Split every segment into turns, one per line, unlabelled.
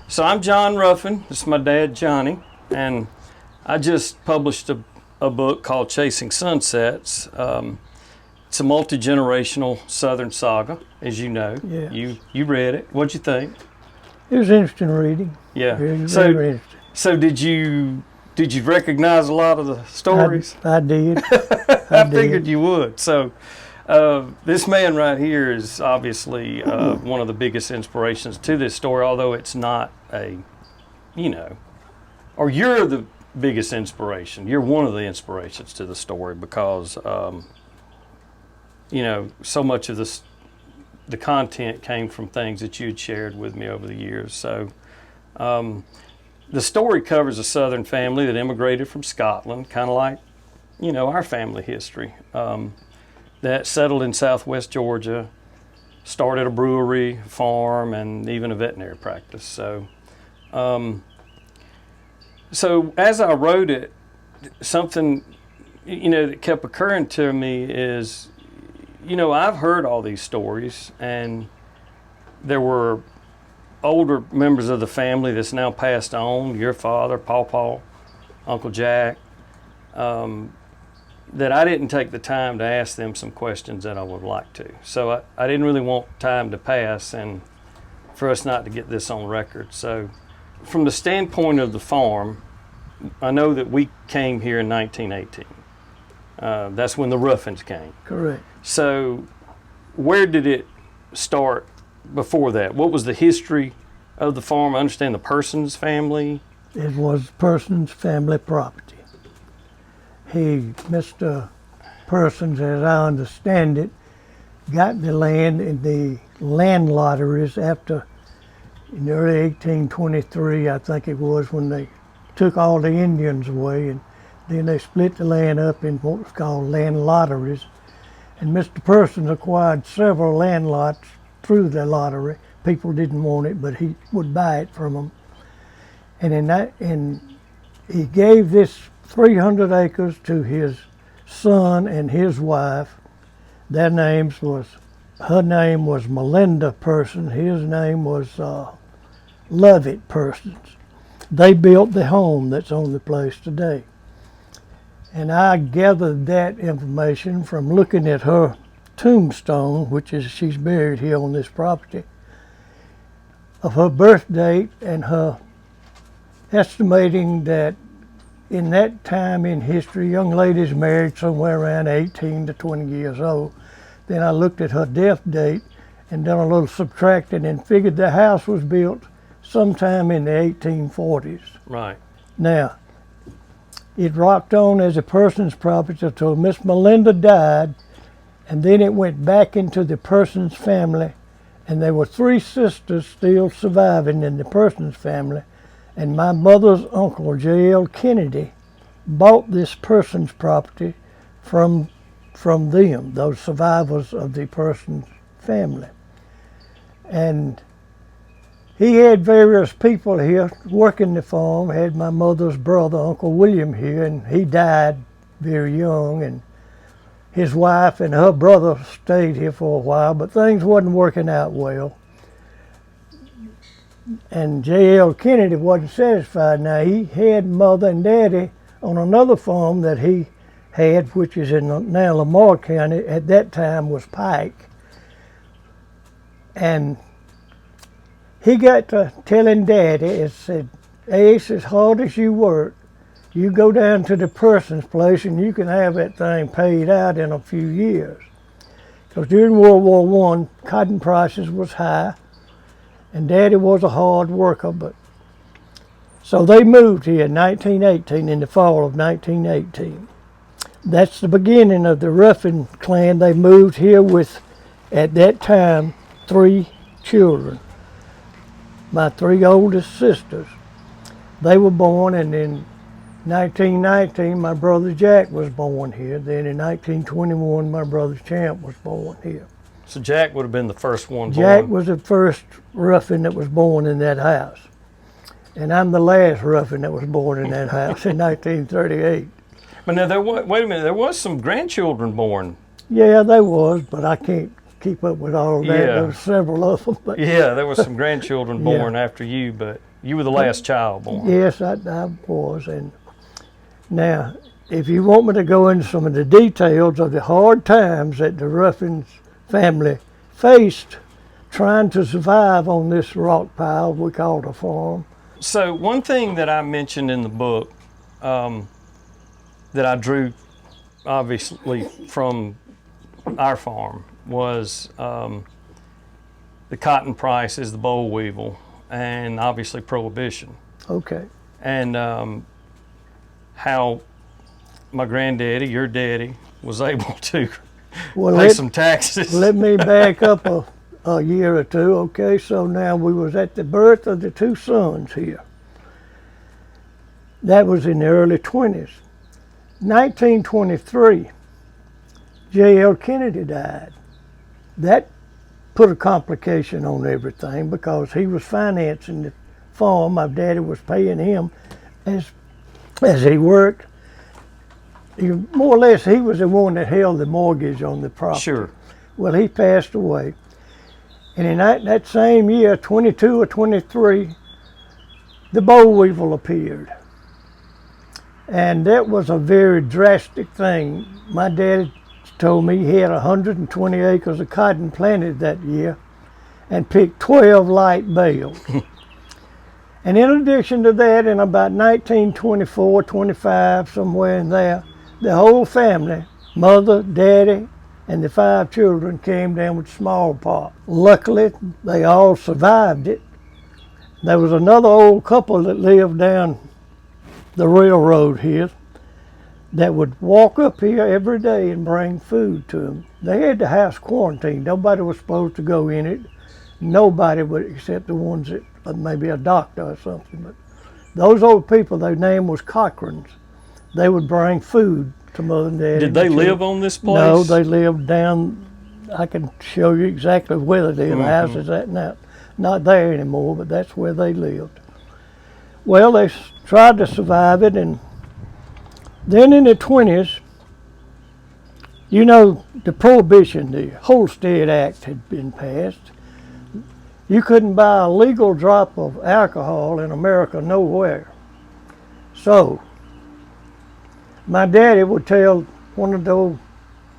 So I'm John Ruffin. This is my dad, Johnny, and I just published a book called Chasing Sunsets. It's a multi-generational Southern saga, as you know.
Yeah.
You read it. What'd you think?
It was interesting reading.
Yeah.
Very interesting.
So did you recognize a lot of the stories?
I did.
I figured you would. So this man right here is obviously one of the biggest inspirations to this story, although it's not or you're the biggest inspiration. You're one of the inspirations to the story because, so much of the content came from things that you had shared with me over the years. So the story covers a Southern family that immigrated from Scotland, kind of like, our family history, that settled in southwest Georgia, started a brewery, farm, and even a veterinary practice. So as I wrote it, something, that kept occurring to me is, I've heard all these stories, and there were older members of the family that's now passed on, your father, Paw, Uncle Jack, that I didn't take the time to ask them some questions that I would like to. So I didn't really want time to pass and for us not to get this on record. So from the standpoint of the farm, I know that we came here in 1918. That's when the Ruffins came.
Correct.
So where did it start before that? What was the history of the farm? I understand the Persons family.
It was Persons family property. Mr. Persons, as I understand it, got the land in the land lotteries after, in the early 1823, I think it was, when they took all the Indians away, and then they split the land up in what was called land lotteries. And Mr. Persons acquired several land lots through the lottery. People didn't want it, but he would buy it from them. And he gave this 300 acres to his son and his wife. Her name was Melinda Person. His name was Lovett Persons. They built the home that's on the place today. And I gathered that information from looking at her tombstone, she's buried here on this property, of her birth date and her estimating that in that time in history, young ladies married somewhere around 18 to 20 years old. Then I looked at her death date and done a little subtracting and figured the house was built sometime in the 1840s.
Right.
Now, it rocked on as a Persons property until Miss Melinda died, and then it went back into the Persons family, and there were 3 sisters still surviving in the Persons family. And my mother's uncle, J.L. Kennedy, bought this Persons property from them, those survivors of the Persons family. And he had various people here working the farm. Had my mother's brother, Uncle William, here, and he died very young. And his wife and her brother stayed here for a while, but things wasn't working out well. And J.L. Kennedy wasn't satisfied. Now, he had Mother and Daddy on another farm that he had, which is in now Lamar County, at that time was Pike. And he got to telling Daddy, it said, Ace, as hard as you work, you go down to the Persons place and you can have that thing paid out in a few years. Because during World War I, cotton prices was high, and Daddy was a hard worker, so they moved here in 1918, in the fall of 1918. That's the beginning of the Ruffin clan. They moved here with, at that time, 3 children. My 3 oldest sisters. They were born, and in 1919, my brother Jack was born here. Then in 1921, my brother Champ was born here.
So Jack would have been the first one born.
Jack was the first Ruffin that was born in that house. And I'm the last Ruffin that was born in that house in 1938.
But now, wait a minute, there was some grandchildren born.
Yeah, there was, but I can't keep up with all of that.
Yeah.
There were several of them. But
yeah, there was some grandchildren born after you, but You were the last child born.
Yes, I was. And now, if you want me to go into some of the details of the hard times that the Ruffin family faced trying to survive on this rock pile we called a farm.
So one thing that I mentioned in the book that I drew obviously from our farm was the cotton prices, the boll weevil, and obviously prohibition.
Okay.
And how my granddaddy, your daddy, was able to pay some taxes.
Let me back up a year or two. Okay, so now we was at the birth of the two sons here. That was in the early 20s. 1923, J.L. Kennedy died. That put a complication on everything because he was financing the farm. My daddy was paying him as he worked. More or less, he was the one that held the mortgage on the property.
Sure.
Well, he passed away. And in that same year, 22 or 23, the boll weevil appeared. And that was a very drastic thing. My dad told me he had 120 acres of cotton planted that year and picked 12 light bales. And in addition to that, in about 1924, 25, somewhere in there, the whole family, mother, daddy, and the 5 children came down with smallpox. Luckily, they all survived it. There was another old couple that lived down the railroad here that would walk up here every day and bring food to them. They had the house quarantined. Nobody was supposed to go in it. Nobody would, except the ones that maybe a doctor or something. But those old people, their name was Cochran's. They would bring food to Mother and Daddy.
Did they live on this place?
No, they lived down. I can show you exactly where they live. The house is at now. Not there anymore, but that's where they lived. Well, they tried to survive it, and then in the 20s, you know, the Prohibition, the Homestead Act had been passed. You couldn't buy a legal drop of alcohol in America nowhere. So, my daddy would tell one of those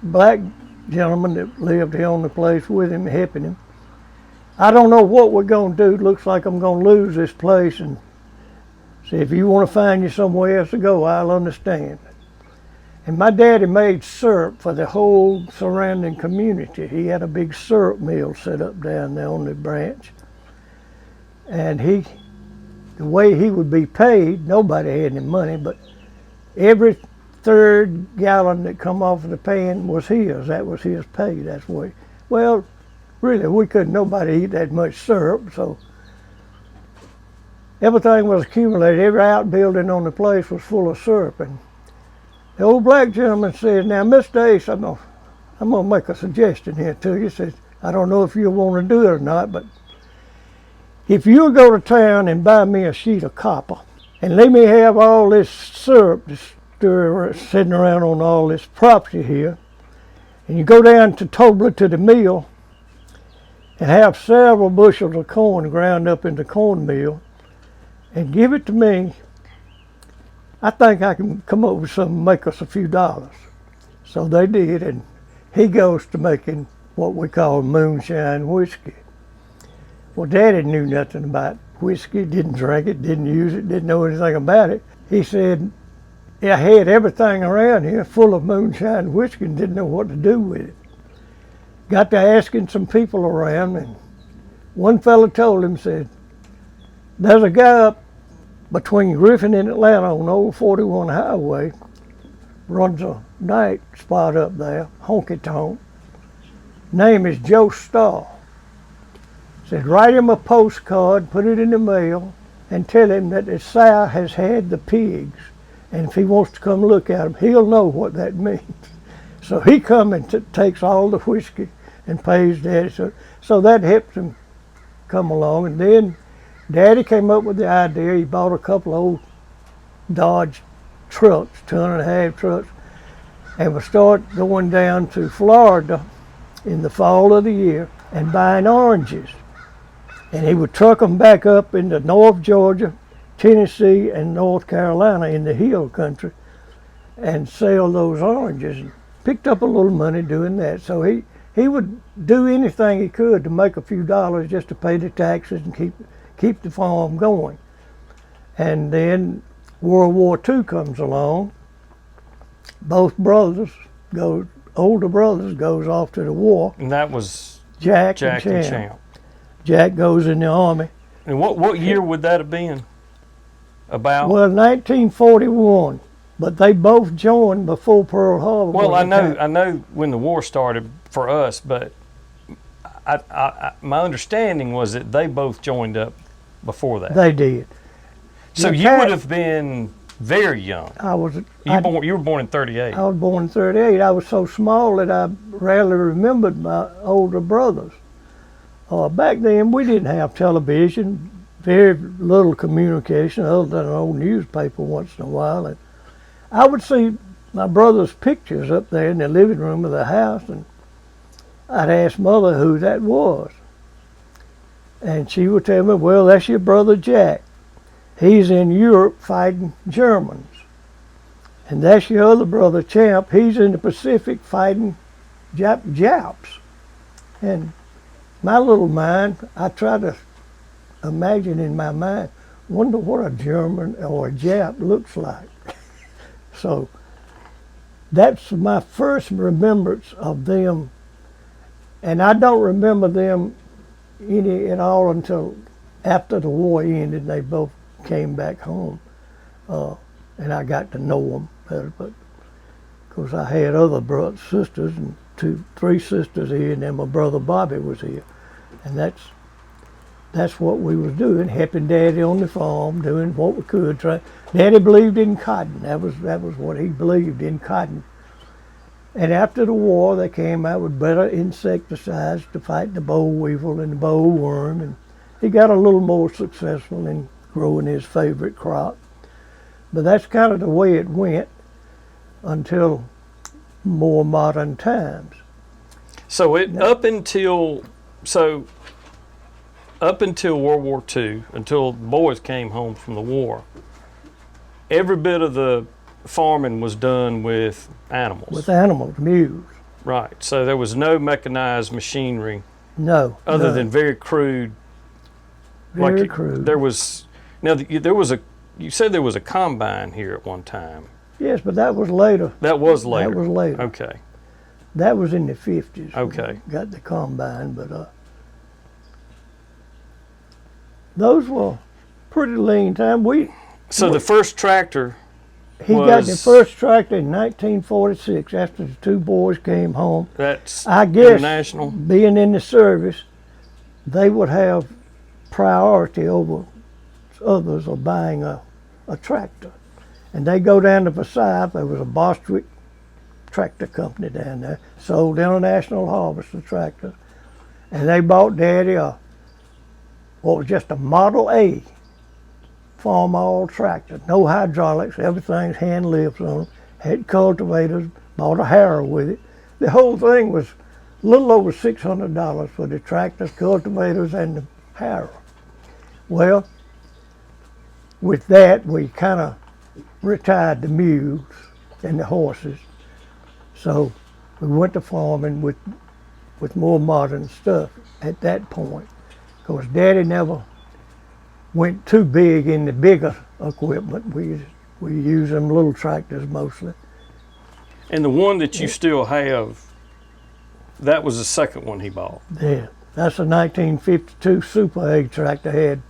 black gentlemen that lived here on the place with him, helping him, I don't know what we're going to do. It looks like I'm going to lose this place. And say, if you want to find you somewhere else to go, I'll understand. And my daddy made syrup for the whole surrounding community. He had a big syrup mill set up down there on the branch. And the way he would be paid, nobody had any money, but every 3rd gallon that come off of the pan was his. That was his pay. That's why. Well, really, we couldn't nobody eat that much syrup, so everything was accumulated. Every outbuilding on the place was full of syrup. And the old black gentleman said, now, Mr. Ace, I'm gonna make a suggestion here to you. He said, I don't know if you want to do it or not, but if you'll go to town and buy me a sheet of copper and let me have all this syrup sitting around on all this property here, and you go down to Tobler to the mill and have several bushels of corn ground up in the corn mill and give it to me, I think I can come up with something to make us a few dollars. So they did, and he goes to making what we call moonshine whiskey. Well, Daddy knew nothing about whiskey, didn't drink it, didn't use it, didn't know anything about it. He said, I had everything around here full of moonshine whiskey and didn't know what to do with it. Got to asking some people around, and one fellow told him, said, there's a guy up between Ruffin and Atlanta on old 41 highway, runs a night spot up there, honky tonk. Name is Joe Starr. Said, write him a postcard, put it in the mail, and tell him that the sow has had the pigs. And if he wants to come look at them, he'll know what that means. So he come and takes all the whiskey and pays Daddy. So that helps him come along. And then Daddy came up with the idea. He bought a couple of old Dodge trucks, 2.5 trucks, and would start going down to Florida in the fall of the year and buying oranges. And he would truck them back up into North Georgia, Tennessee, and North Carolina in the hill country and sell those oranges. And picked up a little money doing that. So he would do anything he could to make a few dollars just to pay the taxes and keep the farm going. And then World War II comes along. Both brothers older brothers goes off to the war.
And that was
Jack
and
and
Champ.
Champ. Jack goes in the army.
And what year would that have been? About?
Well, 1941. But they both joined before Pearl Harbor.
Well, I know when the war started for us, but my understanding was that they both joined up before that.
They did.
So you would have been very young. You were born in 38.
I was born in 38. I was so small that I rarely remembered my older brothers. Back then, we didn't have television, very little communication other than an old newspaper once in a while. And I would see my brother's pictures up there in the living room of the house, and I'd ask Mother who that was. And she would tell me, well, that's your brother Jack. He's in Europe fighting Germans. And that's your other brother Champ. He's in the Pacific fighting Japs. And my little mind, I try to imagine in my mind, wonder what a German or a Jap looks like. So that's my first remembrance of them. And I don't remember them any at all until after the war ended and they both came back home. And I got to know them better. But of course I had other brothers, sisters, and three sisters here, and then my brother Bobby was here. And that's what we was doing, helping Daddy on the farm, doing what we could. Daddy believed in cotton. That was what he believed in, cotton. And after the war, they came out with better insecticides to fight the boll weevil and the boll worm, and he got a little more successful in growing his favorite crop. But that's kind of the way it went until more modern times.
So up until World War II, until the boys came home from the war, every bit of the farming was done with animals.
With animals, mules.
Right. So there was no mechanized machinery.
No.
Other than very crude.
Very crude.
There was you said there was a combine here at one time.
Yes, but that was later.
That was later.
That was later.
Okay.
That was in the 50s.
Okay.
Got the combine, but those were pretty lean time.
So the first tractor
got the first tractor in 1946 after the two boys came home.
That's
I guess
international.
Being in the service, they would have priority over others of buying a tractor. And they go down to Forsyth. There was a Bostwick tractor company down there, sold International Harvester tractor, and they bought Daddy what was just a Model A farm all tractor, no hydraulics, everything's hand lifts on them, had cultivators, bought a harrow with it. The whole thing was a little over $600 for the tractors, cultivators, and the harrow. Well, with that, we kind of retired the mules and the horses. So we went to farming with more modern stuff at that point. Of course, Daddy never went too big in the bigger equipment. We use them little tractors mostly.
And the one that you still have, that was the second one he bought.
Yeah, that's a 1952 Super Egg tractor, had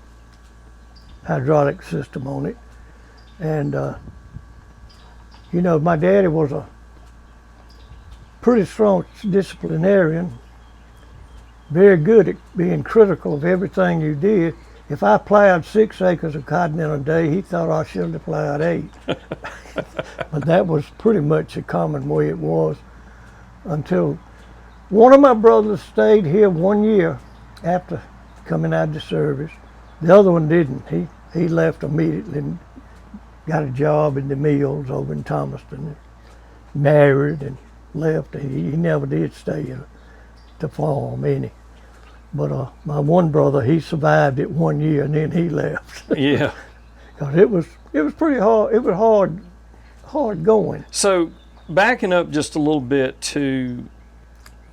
hydraulic system on it. And you know, my daddy was a pretty strong disciplinarian, very good at being critical of everything you did. If I plowed 6 acres of cotton in a day, he thought I should have plowed 8. But that was pretty much a common way it was until one of my brothers stayed here 1 year after coming out of the service. The other one didn't. He left immediately and got a job in the mills over in Thomaston, married and left. He never did stay to farm any. But my one brother, he survived it 1 year and then he left.
Yeah.
Because it was pretty hard. It was hard going.
So backing up just a little bit to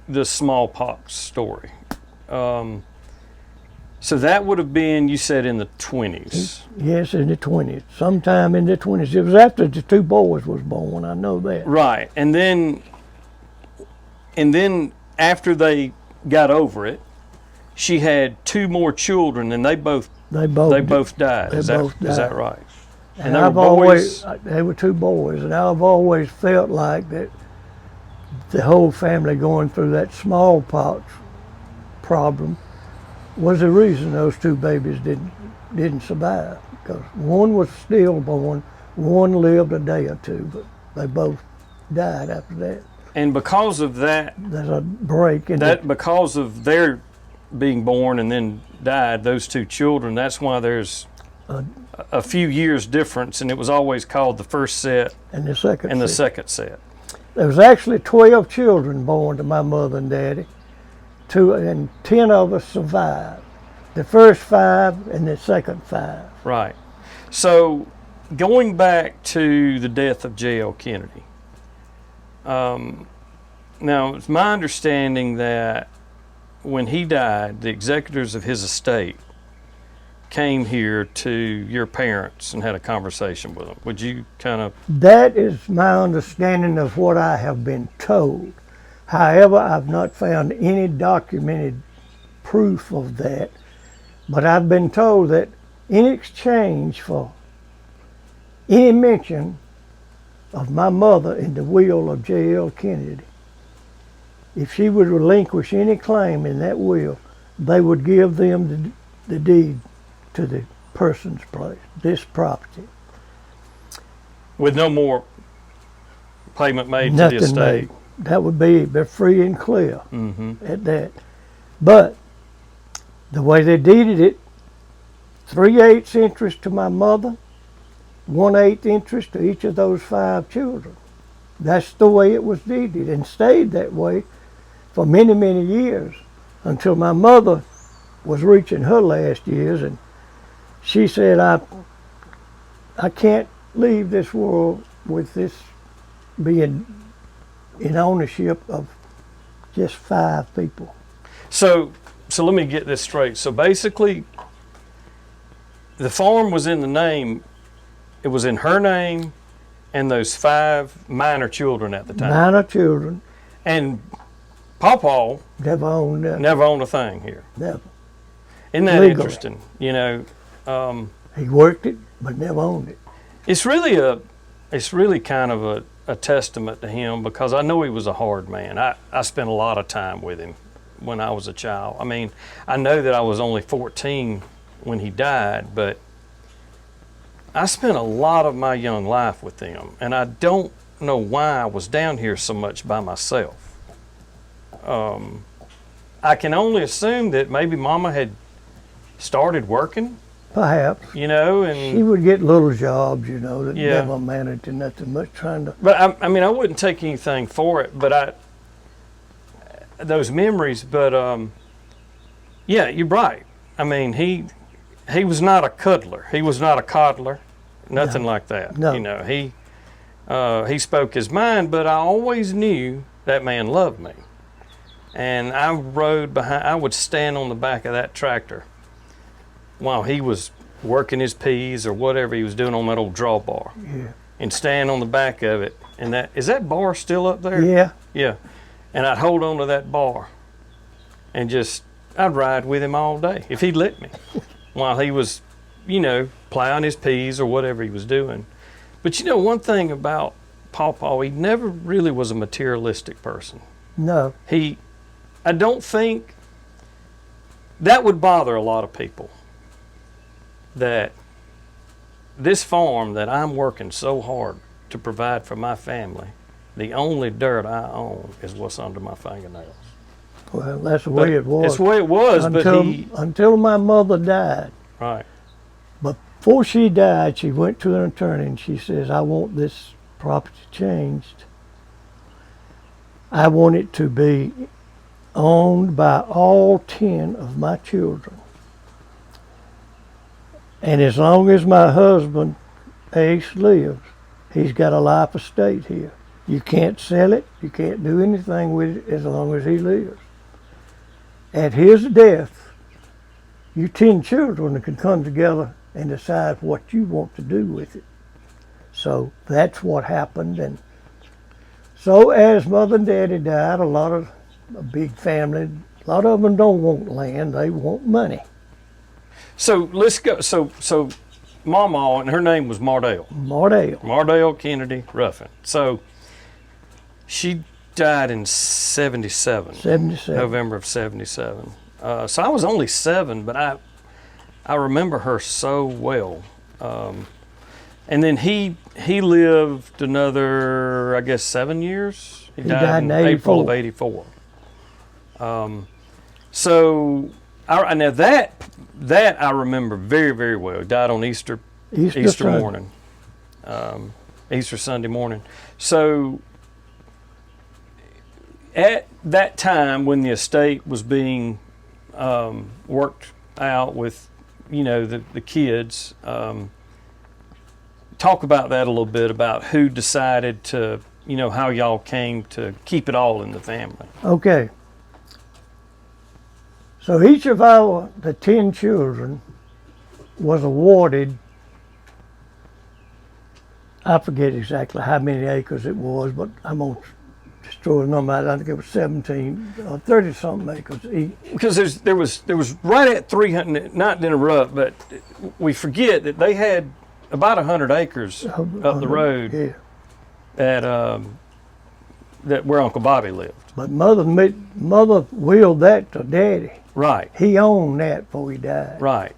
the smallpox story. So that would have been, you said, in the 20s.
Yes, in the 20s. Sometime in the 20s. It was after the two boys was born. I know that.
Right. And then after they got over it, she had two more children, and they both died. Is that right?
And I've always, they were two boys, and I've always felt like that the whole family going through that smallpox problem was the reason those two babies didn't survive. Because one was stillborn, one lived a day or two, but they both died after that.
And because of that,
there's a break in
that. Because of their being born and then died, those two children, that's why there's a few years difference, and it was always called the first set
and the second
the second set.
There was actually 12 children born to my mother and daddy, and 10 of us survived. The first 5 and the second 5.
Right. So going back to the death of J.L. Kennedy, now it's my understanding that when he died, the executors of his estate came here to your parents and had a conversation with them. Would you kind of...
That is my understanding of what I have been told. However, I've not found any documented proof of that, but I've been told that in exchange for any mention of my mother in the will of J.L. Kennedy, if she would relinquish any claim in that will, they would give them the deed to the person's place, this property.
With no more payment made
Nothing
to the estate?
Made. That would be, they're free and clear at that. But the way they deeded it, 3/8 interest to my mother, 1/8 interest to each of those 5 children. That's the way it was deeded, and stayed that way for many, many years, until my mother was reaching her last years, and she said, I can't leave this world with this being in ownership of just 5 people.
So let me get this straight. So basically, the farm was in the name, it was in her name and those 5 minor children at the time.
Minor children.
And Pawpaw
never owned
a thing here.
Never.
Isn't that
Legally.
interesting? You know,
he worked it, but never owned it.
It's really kind of a testament to him, because I know he was a hard man. I spent a lot of time with him when I was a child. I mean, I know that I was only 14 when he died, but I spent a lot of my young life with him, and I don't know why I was down here so much by myself. I can only assume that maybe Mama had started working,
perhaps,
you know, and
she would get little jobs, you know, that never amounted to nothing much, trying to.
But I mean, I wouldn't take anything for it, but those memories. But yeah, you're right. I mean, he was not a cuddler. He was not a coddler, nothing like that.
No.
You know, he spoke his mind, but I always knew that man loved me. And I rode behind, I would stand on the back of that tractor while he was working his peas or whatever he was doing on that old drawbar.
Yeah.
And stand on the back of it. And is that bar still up there?
Yeah.
Yeah. And I'd hold on to that bar and I'd ride with him all day if he'd let me while he was, you know, plowing his peas or whatever he was doing. But you know, one thing about Pawpaw, he never really was a materialistic person.
No.
I don't think that would bother a lot of people, that this farm that I'm working so hard to provide for my family, the only dirt I own is what's under my fingernails.
Well, that's the way it was.
That's the way it was,
until my mother died.
Right.
But before she died, she went to an attorney and she says, I want this property changed. I want it to be owned by all 10 of my children. And as long as my husband, Ace, lives, he's got a life estate here. You can't sell it, you can't do anything with it as long as he lives. At his death, you 10 children can come together and decide what you want to do with it. So that's what happened. And so as Mother and Daddy died, a big family, a lot of them don't want land, they want money.
So let's go. So Mama, and her name was Mardell. Mardell Kennedy Ruffin. So she died in 77. November of 77. So I was only 7, but I remember her so well. And then he lived another, I guess, 7 years. He died in April of 84. So now that I remember very, very well. He died on Easter morning, Easter Sunday morning. So at that time when the estate was being worked out with, the kids, talk about that a little bit, about who decided to, how y'all came to keep it all in the family.
Okay. So each of the 10 children was awarded, I forget exactly how many acres it was, but I'm going to just throw a number out. I think it was 17 or 30 something acres each.
Because there was right at 300, not to interrupt, but we forget that they had about 100 acres up the road,
yeah,
that where Uncle Bobby lived.
But Mother willed that to Daddy.
Right.
He owned that before he died.
Right.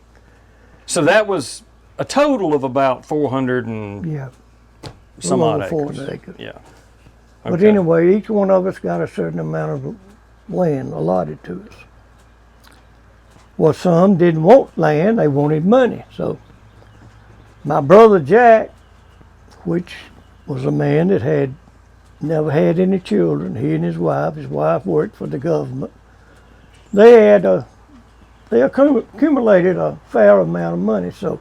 So that was a total of about 400 and some odd acres.
400 acres.
Yeah. Okay.
But anyway, each one of us got a certain amount of land allotted to us. Well, some didn't want land, they wanted money. So my brother Jack, which was a man that had never had any children, he and his wife worked for the government. They accumulated a fair amount of money. So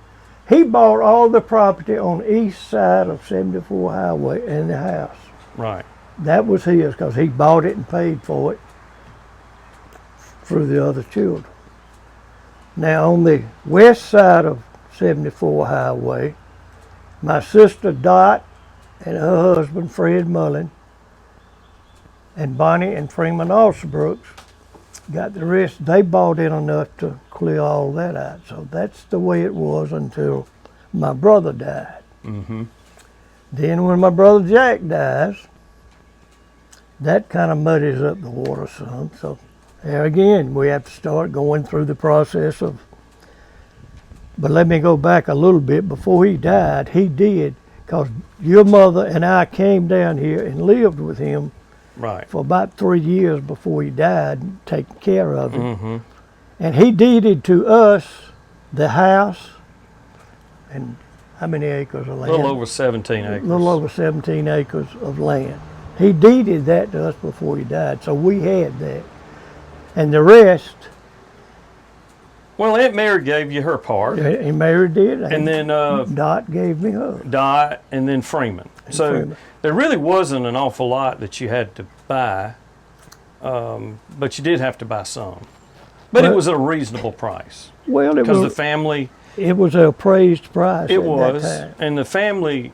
he bought all the property on the east side of 74 Highway and the house.
Right.
That was his because he bought it and paid for it through the other children. Now on the west side of 74 Highway, my sister Dot and her husband Fred Mullen and Bonnie and Freeman Alsbrooks got the rest. They bought in enough to clear all that out. So that's the way it was until my brother died.
Mm-hmm.
Then when my brother Jack dies, that kind of muddies up the water some. So there again, we have to start going through the process of, but let me go back a little bit. Before he died, he did, because your mother and I came down here and lived with him
right.
for about 3 years before he died, taking care of him.
Mm-hmm.
And he deeded to us the house and how many acres of land?
A little over 17 acres.
A little over 17 acres of land. He deeded that to us before he died, so we had that. And the rest...
Well, Aunt Mary gave you her part.
Aunt Mary did.
And then...
Dot gave me hers.
Dot, and then Freeman. Freeman. There really wasn't an awful lot that you had to buy, but you did have to buy some. But it was a reasonable price.
Well,
because the family...
It was an appraised price.
It was. And the family,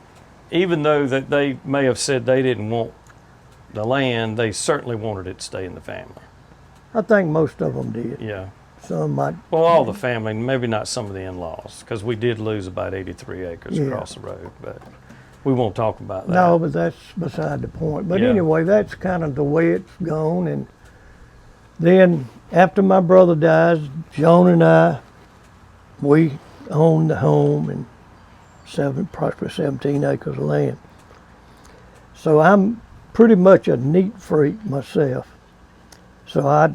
even though that they may have said they didn't want the land, they certainly wanted it to stay in the family.
I think most of them did.
Yeah.
Some might.
Well, all the family, maybe not some of the in-laws, because we did lose about 83 acres across the road, but we won't talk about that.
No, but that's beside the point. But anyway, that's kind of the way it's gone. And then after my brother dies, Joan and I, we owned the home and approximately 17 acres of land. So I'm pretty much a neat freak myself. So I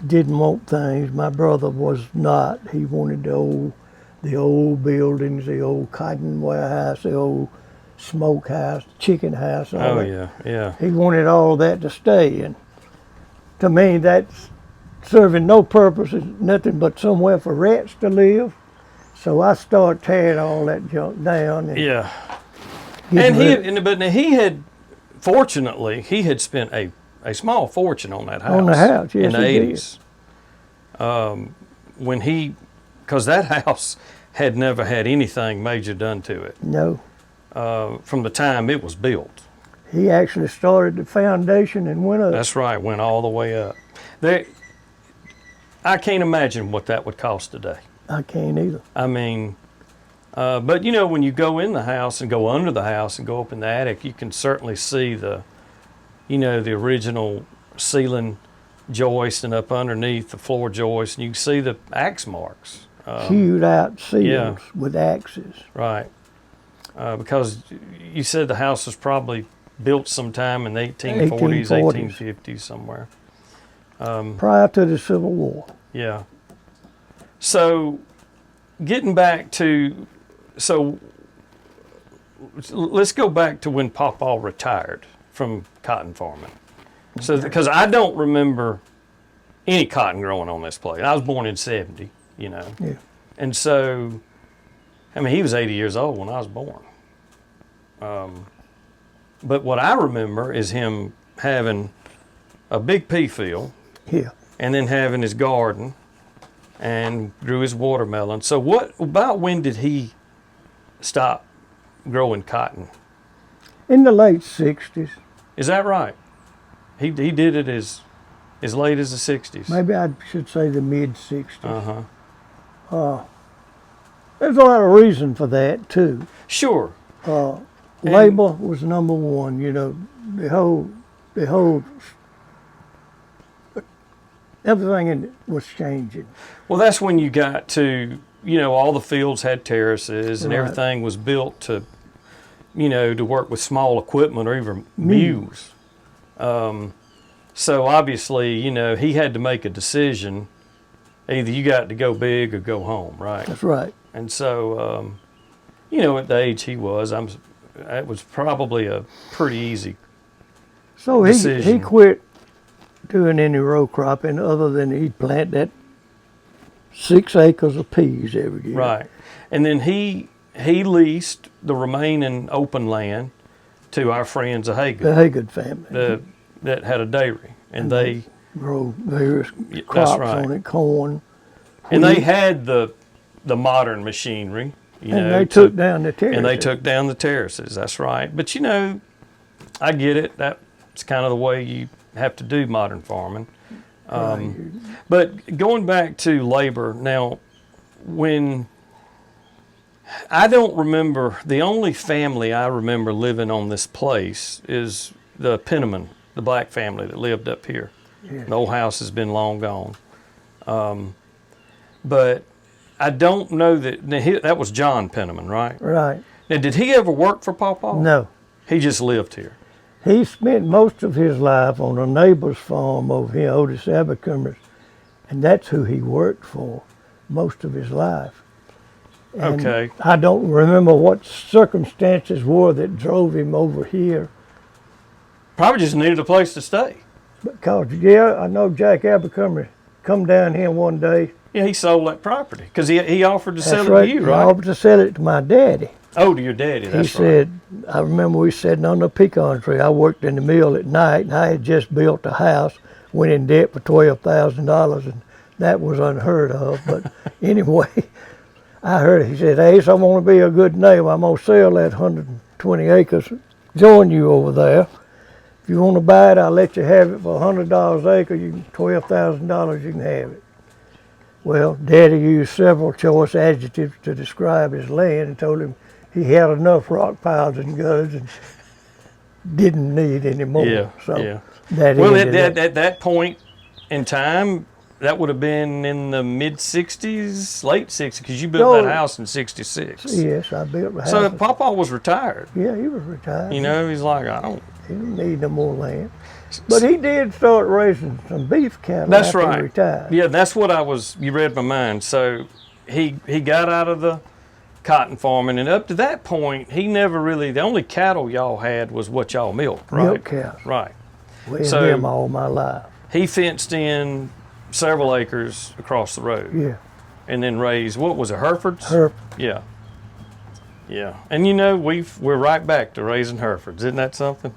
didn't want things. My brother was not. He wanted the old buildings, the old cotton warehouse, the old smokehouse, chicken house.
Oh, yeah, yeah.
He wanted all that to stay. And to me, that's serving no purpose, it's nothing but somewhere for rats to live. So I started tearing all that junk down. And
Yeah.
getting
But he had, fortunately, he had spent a small fortune on that house.
On the house, yes,
in the
he did.
80s. Because that house had never had anything major done to it
No,
from the time it was built.
he actually started the foundation and went up.
That's right, went all the way up. I can't imagine what that would cost today.
I can't either.
I mean, but you know, when you go in the house and go under the house and go up in the attic, you can certainly see the original ceiling joist and up underneath the floor joist, and you can see the axe marks.
Hewed out seals
yeah.
with axes.
Right. Because you said the house was probably built sometime in the 1840s, 1850s, somewhere.
Prior to the Civil War.
Yeah. So, getting back to, let's go back to when Pawpaw retired from cotton farming. So, because I don't remember any cotton growing on this place. I was born in 70, you know.
Yeah.
And so, I mean, he was 80 years old when I was born. But what I remember is him having a big pea field.
Yeah.
And then having his garden and grew his watermelon. So about when did he stop growing cotton?
In the late 60s.
Is that right? He did it as late as the 60s.
Maybe I should say the mid 60s.
Uh-huh.
There's a lot of reason for that too.
Sure.
Labor was number one. You know, the whole everything in it was changing.
Well, that's when you got to, you know, all the fields had terraces and
Right.
everything was built to, you know, to work with small equipment or even mules. So obviously, you know, he had to make a decision. Either you got to go big or go home, right?
That's right.
And so, you know, at the age he was, it was probably a pretty easy.
So
decision.
he quit doing any row cropping other than he'd plant that 6 acres of peas every year.
Right. And then he leased the remaining open land to our friends, the Haygood.
The Haygood family.
That had a dairy. And they
grow various
that's
crops
right.
on it, corn.
And they
wheat,
had the modern machinery.
and they took down the terraces.
And they took down the terraces, that's right. But you know, I get it. That's kind of the way you have to do modern farming. But going back to labor, now, when I don't remember, the only family I remember living on this place is the Penniman, the black family that lived up here.
Yes.
The old house has been long gone. But I don't know that was John Penniman, right?
Right.
Now, did he ever work for Pawpaw?
No.
He just lived here.
He spent most of his life on a neighbor's farm over here, Otis Abercrombie's, and that's who he worked for most of his life. And
Okay.
I don't remember what circumstances were that drove him over here.
Probably just needed a place to stay.
Because, yeah, I know Jack Abercrombie come down here one day.
Yeah, he sold that property because he offered to
That's
sell it
right.
to you,
He
right?
offered to sell it to my daddy.
Oh, to your daddy,
He
that's
said, I remember we sitting on the pecan tree. I worked in the mill at night, and I had just built a house, went in debt for $12,000, and that was unheard of. But anyway, I heard it. He said, Ace, I want to be a good neighbor. I'm going to sell that 120 acres, join you over there. If you want to buy it, I'll let you have it for $100 an acre. $12,000, you can have it. Well, Daddy used several choice adjectives to describe his land and told him he had enough rock piles and gutters and didn't need any more.
Yeah,
So
yeah.
that
Well,
ended it.
at that point in time, that would have been in the mid 60s, late 60s, because you built that house in 66.
Yes, I built the house.
So Pawpaw was retired.
Yeah, he was retired.
You know, he's like,
He didn't need no more land. But he did start raising some beef cattle
That's
after
right.
he retired.
Yeah, that's what you read my mind. So he got out of the cotton farming, and up to that point, he never really, the only cattle y'all had was what y'all milked, right?
Milk cows.
Right.
We had
So-
them all my life.
he fenced in several acres across the road.
Yeah.
And then raised, what was it, Herefords? Yeah. Yeah. And you know, we're right back to raising Herefords. Isn't that something?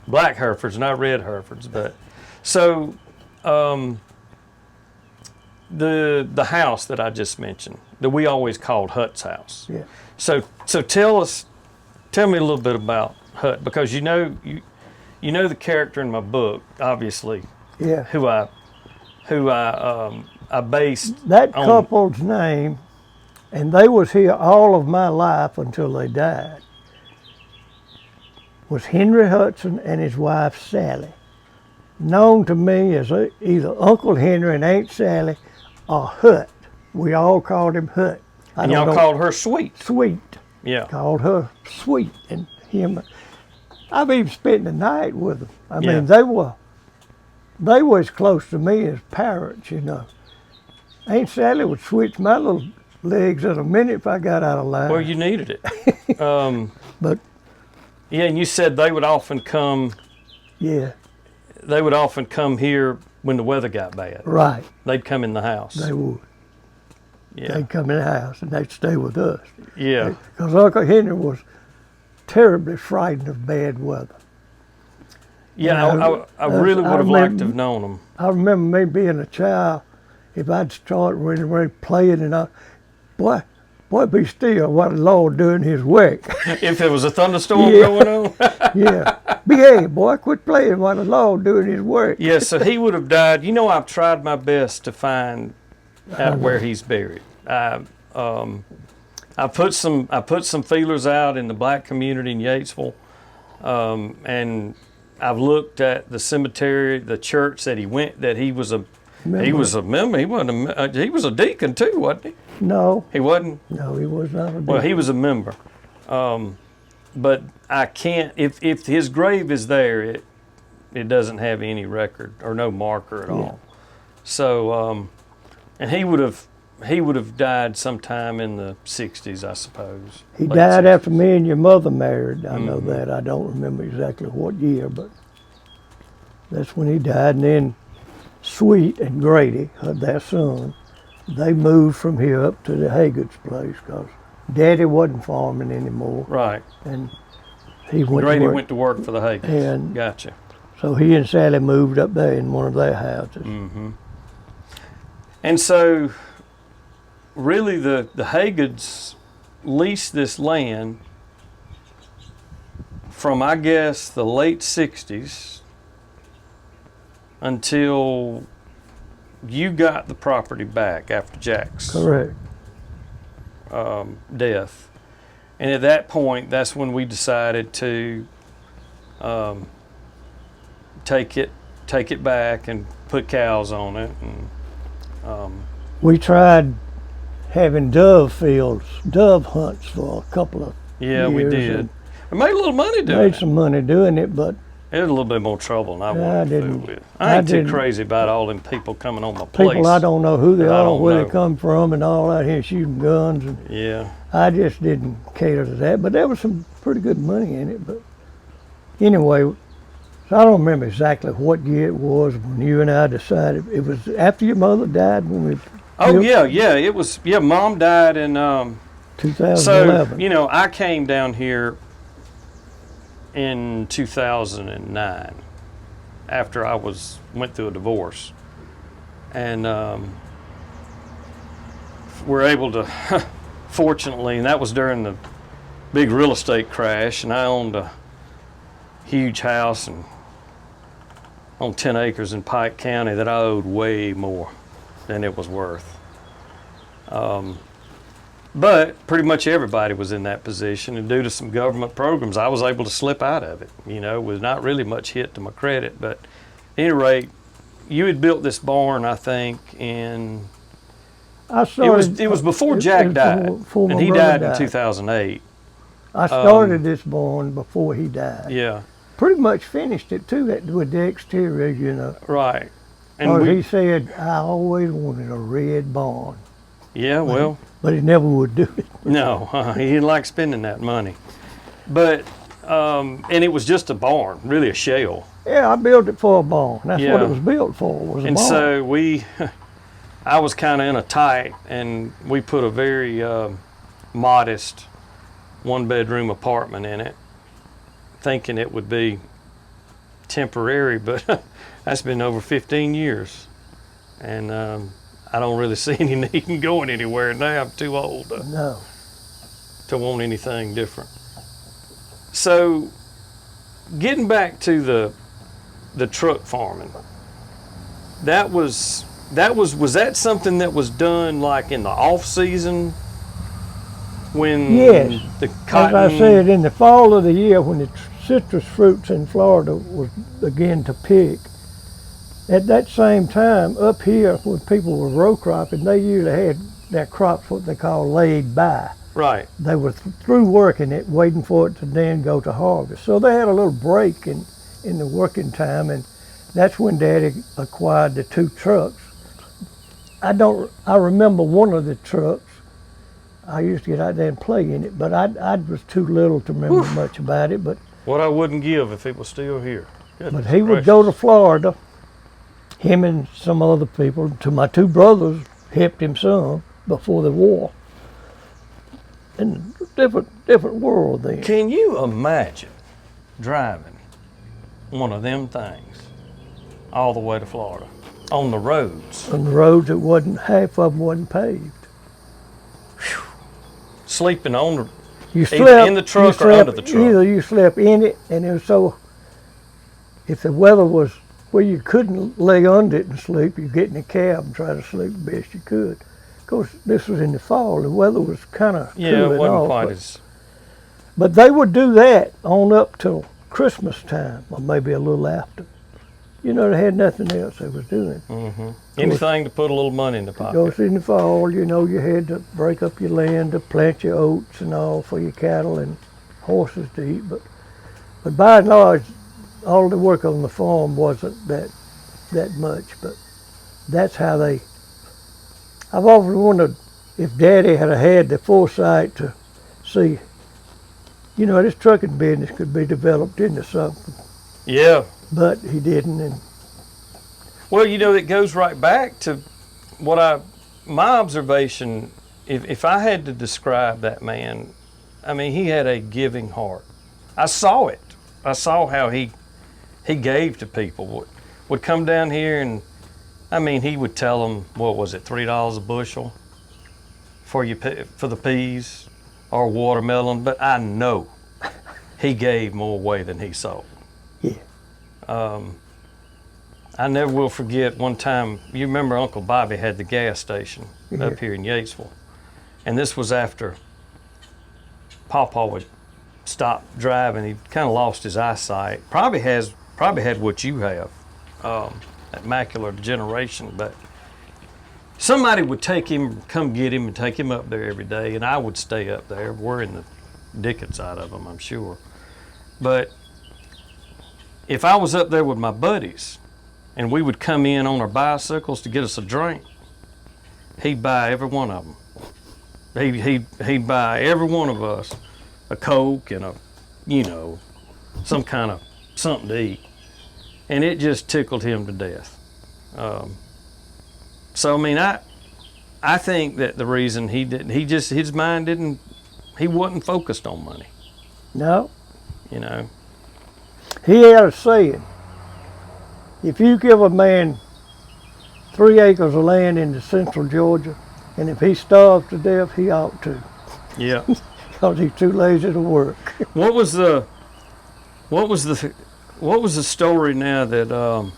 Black Herefords, not red Herefords. But so the house that I just mentioned, that we always called Hut's house.
Yeah.
So tell me a little bit about Hut, because you know the character in my book, obviously.
Yeah.
Who I based
That
on.
couple's name, and they was here all of my life until they died, was Henry Hudson and his wife Sally, known to me as either Uncle Henry and Aunt Sally or Hut. We all called him Hut.
And y'all called her Sweet.
Sweet.
Yeah.
Called her Sweet, and him. I've even spent the night with them. I
Yeah.
mean, they were as close to me as parents, you know. Aunt Sally would switch my little legs in a minute if I got out of line.
Well, you needed it.
But
Yeah, and you said they would often come.
yeah,
They would often come here when the weather got bad.
right,
They'd come in the house.
they would.
Yeah.
They'd come in the house and they'd stay with us.
Yeah.
Because Uncle Henry was terribly frightened of bad weather.
Yeah.
You know,
I really
I
would have liked to
remember-
have known them.
I remember me being a child, if I'd start really playing and boy, be still what the Lord doing his work.
If there was a thunderstorm
Yeah.
going on.
Yeah. Behave, boy, quit playing while the Lord doing his work.
Yeah, so he would have died. You know, I've tried my best to find out where he's buried. I put some feelers out in the black community in Yatesville, and I've looked at the cemetery, the church that he was a member. He was a deacon too, wasn't he?
No,
He wasn't.
no, he was not a
Well, he
deacon.
was a member. But I can't. If his grave is there, it doesn't have any record or no marker at all. So, and he would have died sometime in the '60s, I suppose.
He
Late
died
60s.
after me and your mother married. I know that. I don't remember exactly what year, but that's when he died. And then Sweet and Grady, their son, they moved from here up to the Hagood's place because Daddy wasn't farming anymore,
Right.
and he went
Grady
to work.
went to work for the Hagens.
And-
Gotcha.
So he and Sally moved up there in one of their houses.
And so, really, the Hagoods leased this land from, I guess, the late '60s until you got the property back after Jack's
Correct.
death. And at that point, that's when we decided to take it back and put cows on it. And
We tried having dove hunts for a couple of
yeah, we
years
did.
and
We made a little money doing
made
it.
some money doing it, but
It was a little bit more trouble than I
I
wanted to
didn't-
fool with. I ain't
I
too
didn't-
crazy about all them people coming on my place.
people I don't know who they
that I
are,
don't
where
know.
they come from, and all out here shooting guns, and
Yeah.
I just didn't cater to that. But there was some pretty good money in it. But anyway, so I don't remember exactly what year it was when you and I decided. It was after your mother died when we.
Oh
built
yeah. It was. Yeah, Mom died in.
2011.
So I came down here in 2009 after I went through a divorce, and we're able to, fortunately, and that was during the big real estate crash, and I owned a huge house and on 10 acres in Pike County that I owed way more than it was worth. But pretty much everybody was in that position, and due to some government programs, I was able to slip out of it. You know, with not really much hit to my credit. But at any rate, you had built this barn, I think, in
I started.
it was before
it
Jack
was
died,
before my
and he
brother
died in 2008.
I started this barn before he died.
Yeah,
Pretty much finished it too, with the exterior, you know.
right. And
Or
we,
he said, I always wanted a red barn,
yeah, well,
but he never would do it.
no, he didn't like spending that money. But And it was just a barn, really a shell.
Yeah, I built it for a barn. That's what
Yeah.
it was built for, was a
And
barn.
so I was kind of in a tight, and we put a very modest one-bedroom apartment in it, thinking it would be temporary, but that's been over 15 years. And I don't really see any need in going anywhere now. I'm too old to want anything different. So, getting back to the truck farming, was that something that was done like in the off season when
Yes.
the cotton?
As I said, in the fall of the year when the citrus fruits in Florida was beginning to pick, at that same time up here when people were row cropping, they usually had their crops what they call laid by.
Right.
They were through working it, waiting for it to then go to harvest. So they had a little break in the working time, and that's when Daddy acquired the 2 trucks. I remember one of the trucks. I used to get out there and play in it, but I was too little to remember much about it. But
What I wouldn't give if it was still here.
But he would go to Florida, him and some other people, to my 2 brothers, helped him some before the war. And different world then.
Can you imagine driving one of them things all the way to Florida on the roads?
On the roads that half of them wasn't paved.
Sleeping on the
You
either
slept
in the truck
you
or
slept,
under the truck.
Either you slept in it, and it was so. If the weather was where you couldn't lay under it and sleep, you get in a cab and try to sleep the best you could. Of course, this was in the fall. The weather was kind of
Yeah,
cooling
it wasn't
off,
quite
but,
as.
but they would do that on up till Christmas time, or maybe a little after. You know, they had nothing else they was doing.
Mm-hmm. Anything to put a little money in the pocket.
Goes in the fall, you know, you had to break up your land to plant your oats and all for your cattle and horses to eat. But by and large, all the work on the farm wasn't that much. But that's how they. I've often wondered if Daddy had the foresight to see, you know, this trucking business could be developed into something.
Yeah.
But he didn't. And
Well, you know, it goes right back to my observation. If I had to describe that man, I mean, he had a giving heart. I saw it. I saw how he gave to people. Would come down here and, I mean, he would tell them, what was it, $3 a bushel for the peas or watermelon? But I know he gave more away than he sold.
yeah,
I never will forget one time, you remember Uncle Bobby had the gas station up here in Yatesville. And this was after Pawpaw would stop driving. He kind of lost his eyesight. Probably had what you have, that macular degeneration. But somebody would come get him and take him up there every day. And I would stay up there worrying the dickens out of him, I'm sure. But if I was up there with my buddies and we would come in on our bicycles to get us a drink, he'd buy every one of them. He'd buy every one of us a Coke and some kind of something to eat. And it just tickled him to death. So, I mean, I think that the reason his mind he wasn't focused on money.
no.
You know.
He had a saying, if you give a man 3 acres of land in central Georgia, and if he starves to death, he ought to,
Yeah.
because he's too lazy to work.
What was the story now that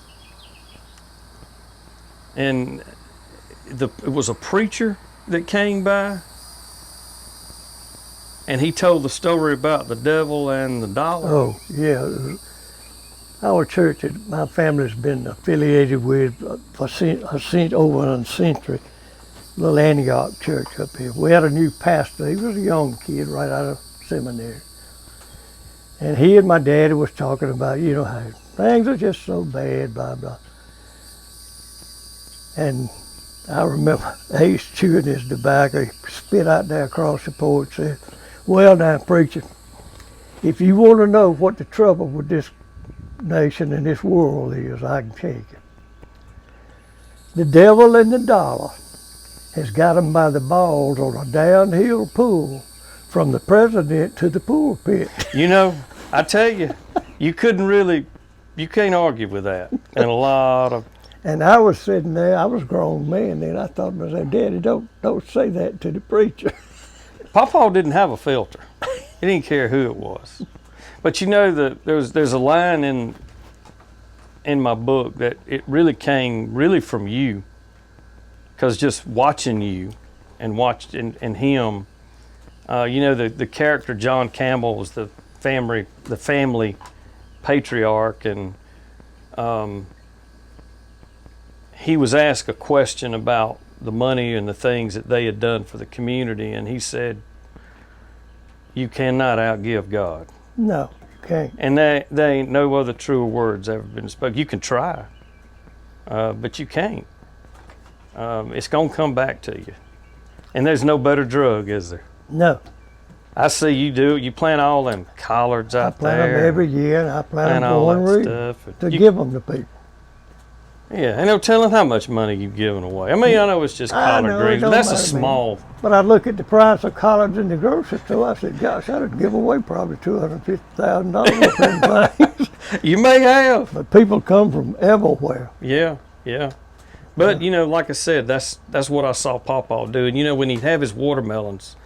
it was a preacher that came by and he told the story about the devil and the dollar?
Oh, yeah. Our church that my family's been affiliated with for over a century, Little Antioch Church up here. We had a new pastor. He was a young kid right out of seminary. And he and my daddy was talking about, you know, how things are just so bad, blah, blah. And I remember Ace chewing his tobacco. He spit out there across the porch and said, well, now, preacher, If you want to know what the trouble with this nation and this world is, I can tell you. The devil and the dollar has got them by the balls on a downhill pull from the president to the pulpit.
You know, I tell you, you can't argue with that. And a lot of,
And I was sitting there, I was a grown man then, I thought to myself, Daddy, don't say that to the preacher.
Papa didn't have a filter. He didn't care who it was. But you know, there's a line in my book that it really came from you, because just watching you and him, you know, the character John Campbell was the family patriarch, and he was asked a question about the money and the things that they had done for the community, and he said, "You cannot outgive God."
No, you can't.
And there ain't no other truer words ever been spoken. You can try, but you can't. It's gonna come back to you, and there's no better drug, is there?
No.
I see you do it. You plant all them collards out there.
I plant them every year, and I plant them
all
for one
that
reason,
stuff.
to give them to people.
Yeah, and no telling how much money you've given away. I mean, I know it's just collard greens, but that's a small.
But I look at the price of collards in the grocery store. I said, "Gosh, I'd give away probably $250,000 for them things."
You may have.
But people come from everywhere.
Yeah. But you know, like I said, that's what I saw Pawpaw do. And you know, when he'd have his watermelons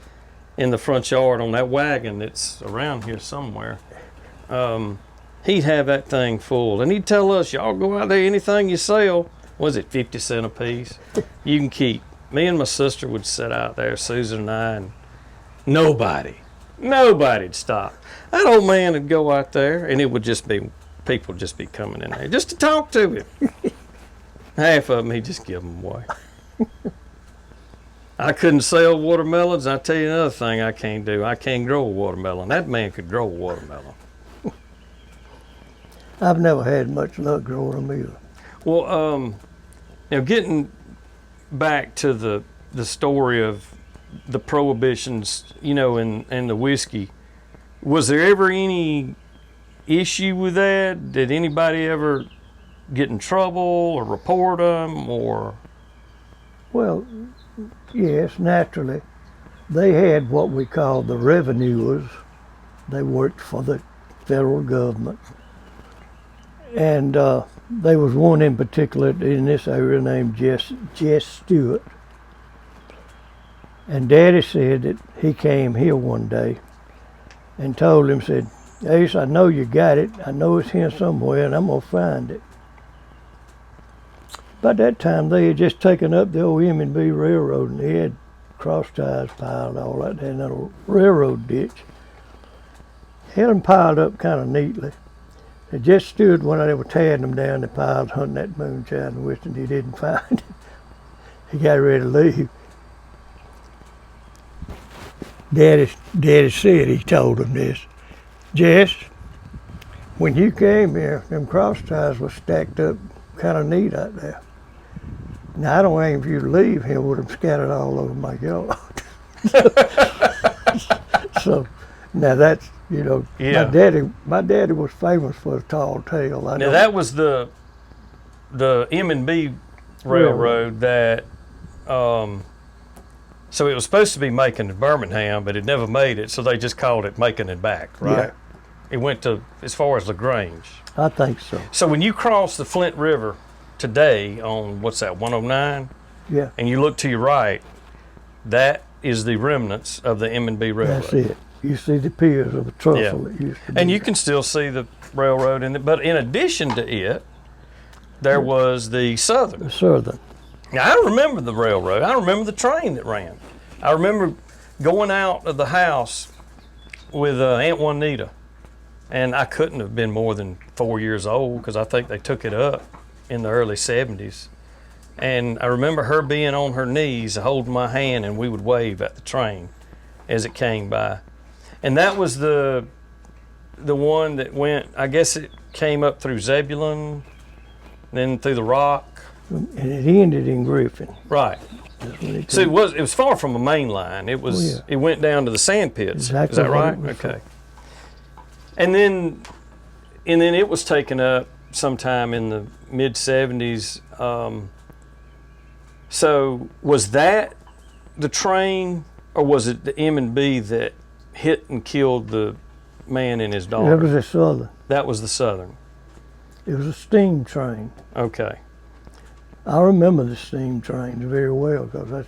in the front yard on that wagon that's around here somewhere, he'd have that thing full, and he'd tell us, "Y'all go out there, anything you sell, was it 50 cents a piece? You can keep." Me and my sister would sit out there, Susan and I, and nobody'd stop. That old man would go out there, and it would just be people just be coming in there just to talk to him. Half of them, he'd just give them away. I couldn't sell watermelons. I tell you another thing I can't do. I can't grow a watermelon. That man could grow a watermelon.
I've never had much luck growing them either.
Well, you know, getting back to the story of the prohibitions, you know, and the whiskey, was there ever any issue with that? Did anybody ever get in trouble or report them, or?
Well, yes, naturally. They had what we call the revenuers. They worked for the federal government. And there was one in particular in this area named Jess Stewart. And Daddy said that he came here one day and told him, said, "Ace, I know you got it. I know it's here somewhere, and I'm going to find it." By that time, they had just taken up the old M&B Railroad, and they had cross ties piled all that in that old railroad ditch. Had them piled up kind of neatly. They just stood when they were tearing them down, the piles, hunting that moonshine with, and he didn't find it. He got ready to leave. Daddy said, he told him this, "Jess, when you came here, them cross ties were stacked up kind of neat out there. Now, I don't aim for you to leave here with them scattered all over my yard." So, now that's, you know,
Yeah.
my daddy was famous for a tall tale.
Now that was the M&B Railroad that, so it was supposed to be Macon to Birmingham, but it never made it, so they just called it Macon and back, right?
Yeah.
It went to as far as LaGrange.
I think so.
So when you cross the Flint River today on, what's that, 109,
Yeah,
and you look to your right, that is the remnants of the M&B Railroad.
that's it. You see the piers of the trestle that used to be.
And you can still see the railroad in it, but in addition to it, there was the Southern.
The Southern.
Now, I remember the railroad. I remember the train that ran. I remember going out of the house with Aunt Juanita, and I couldn't have been more than 4 years old, because I think they took it up in the early 70s. And I remember her being on her knees, holding my hand, and we would wave at the train as it came by. And that was the one that went, I guess it came up through Zebulon, then through the Rock.
And it ended in Griffin.
Right.
That's when it
So
came.
it was far from a main line. It was
Oh, yeah.
It went down to the sand pits.
Exactly
Is that
what
right?
it was
Okay. And then it was taken up sometime in the mid 70s. So was that the train, or was it the M&B that hit and killed the man and his daughter?
It was a Southern.
That was the Southern.
It was a steam train.
Okay.
I remember the steam trains very well because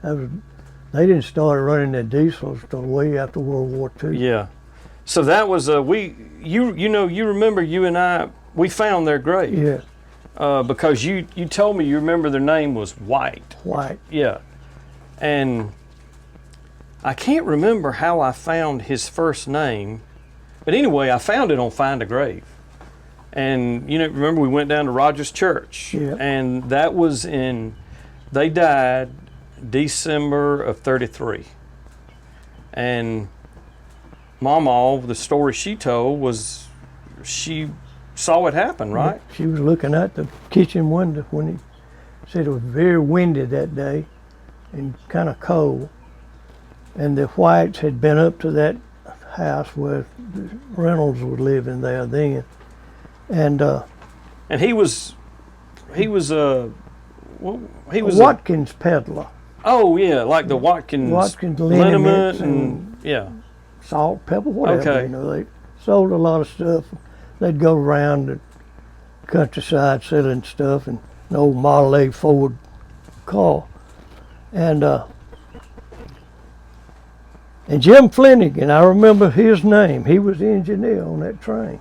they didn't start running their diesels till way after World War II.
Yeah. So that was you remember you and I, we found their grave.
Yeah.
Because you told me you remember their name was White.
White.
Yeah. And I can't remember how I found his first name, but anyway, I found it on Find a Grave. And remember we went down to Rogers Church.
Yeah.
And that was they died December of 33. And Mama, the story she told was she saw it happen, right?
She was looking out the kitchen window when he said it was very windy that day and kind of cold. And the Whites had been up to that house where the Reynolds was living there then. And
he was a
Watkins peddler.
Oh yeah, like the Watkins
liniment
and yeah,
salt, pepper, whatever.
Okay.
They sold a lot of stuff. They'd go around the countryside selling stuff, and an old Model A Ford car. And Jim Flanagan, I remember his name. He was the engineer on that train.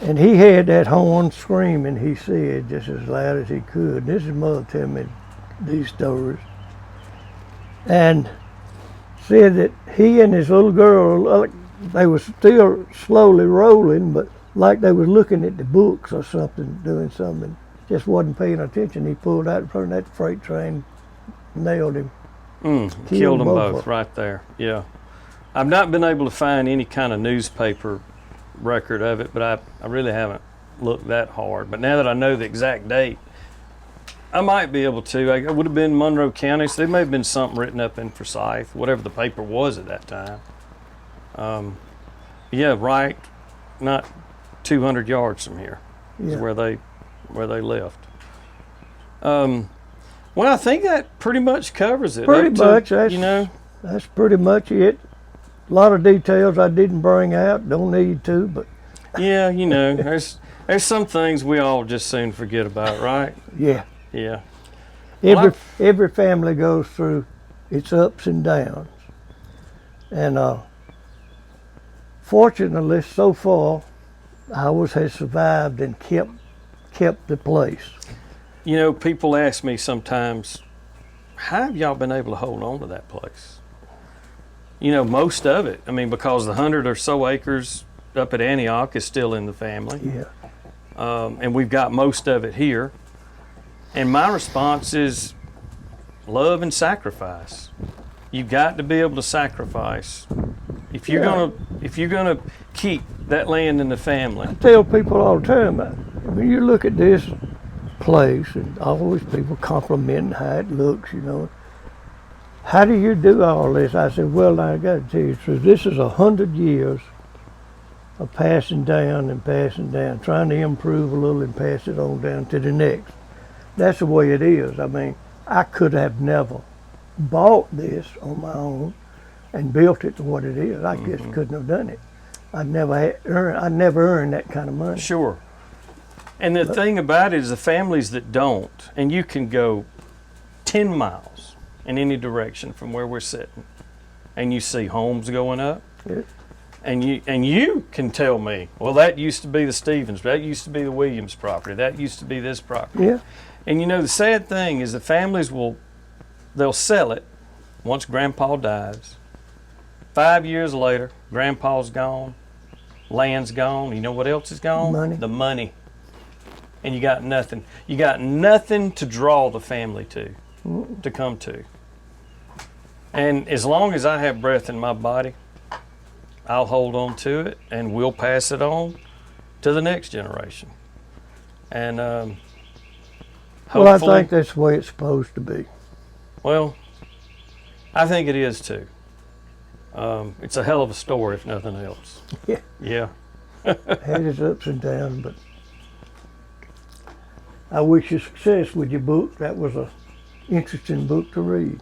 And he had that horn screaming, he said, just as loud as he could. This is Mother telling me these stories. And said that he and his little girl, they were still slowly rolling, but like they was looking at the books or something, doing something. Just wasn't paying attention. He pulled out in front of that freight train, nailed him.
Killed them both right there. Yeah. I've not been able to find any kind of newspaper record of it, but I really haven't looked that hard. But now that I know the exact date, I might be able to. I would have been Monroe County, so there may have been something written up in Forsyth, whatever the paper was at that time. Yeah, right, not 200 yards from here is where they left. Well, I think that pretty much covers it.
Pretty much, that's pretty much it. A lot of details I didn't bring out, don't need to, but
yeah, there's some things we all just soon forget about, right?
Yeah.
Yeah.
Every family goes through its ups and downs. And fortunately, so far, ours has survived and kept the place.
People ask me sometimes, how have y'all been able to hold on to that place? Most of it. I mean, because the 100 or so acres up at Antioch is still in the family.
Yeah.
And we've got most of it here. And my response is love and sacrifice. You've got to be able to sacrifice. If you're gonna keep that land in the family.
I tell people all the time, when you look at this place, and always people complimenting how it looks, how do you do all this? I said, well, I got to tell you the truth. This is 100 years of passing down, trying to improve a little and pass it on down to the next. That's the way it is. I mean, I could have never bought this on my own and built it to what it is. I just couldn't have done it. I never earned that kind of money.
Sure. And the thing about it is the families that don't, and you can go 10 miles in any direction from where we're sitting, and you see homes going up, and you can tell me, well, that used to be the Stevens, that used to be the Williams property, that used to be this property.
Yeah.
And the sad thing is the families they'll sell it once Grandpa dies. 5 years later, Grandpa's gone, land's gone. You know what else is gone?
Money.
The money. And you got nothing. You got nothing to draw the family to come to. And as long as I have breath in my body, I'll hold on to it, and we'll pass it on to the next generation. And hopefully,
well, I think that's the way it's supposed to be.
Well, I think it is too. It's a hell of a story, if nothing else.
Yeah.
Yeah.
Had its ups and downs, but I wish you success with your book. That was a interesting book to read.